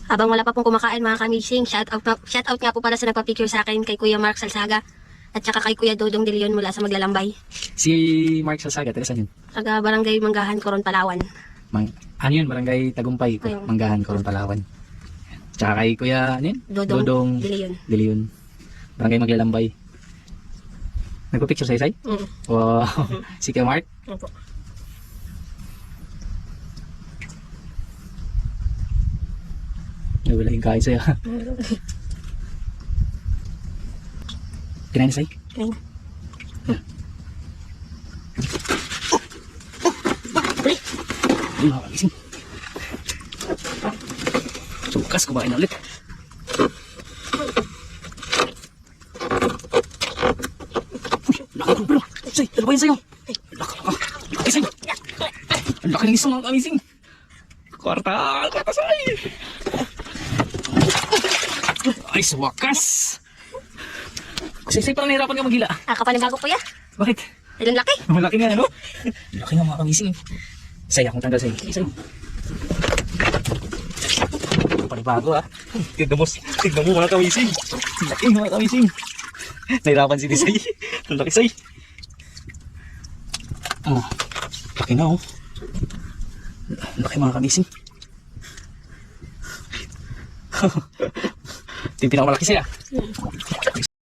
Habang wala pa pong kumakain mga kamising, shout out nga po pala sa nagpa-picture sa akin kay Kuya Mark Salsaga at saka kay Kuya Dodong De Leon mula sa Maglalambay. Si Mark Salsaga, taga saan yun? Taga Barangay Manggahan, Coron, Palawan. Ano yun? Barangay Tagumpay, Ayun. Manggahan, Coron, Palawan. Tsaka kay Kuya, ano yun? Dodong De Leon. Barangay Maglalambay. Nagpa-picture sa isay? Wow. Si Kuya Mark? Opo. Wala yung kain sa'yo. Kinain na sa'yo? Ayun. Ay, mga kagising. Sukas, kumain na ulit. Laki ko, bro. Say, ano ba yun sa'yo? Laki sa'yo. Ang laki ng isang mga kamising. Kwarta sa'yo. Ay, sa wakas. Say, parang nahirapan ka maghila. Kapanibago Kuya. Bakit? Ilan laki? Malaki nga, ano? Malaki nga mga kamising. Say, akong tanggal sa'yo. Say. Panibago, ha? Tignan mo mga kamising. Laki mga kamising. Nahirapan si Disay. Ang laki, Say. Oh, laki na, oh. Laki mga kamising. Ito yung pinakamalaki siya.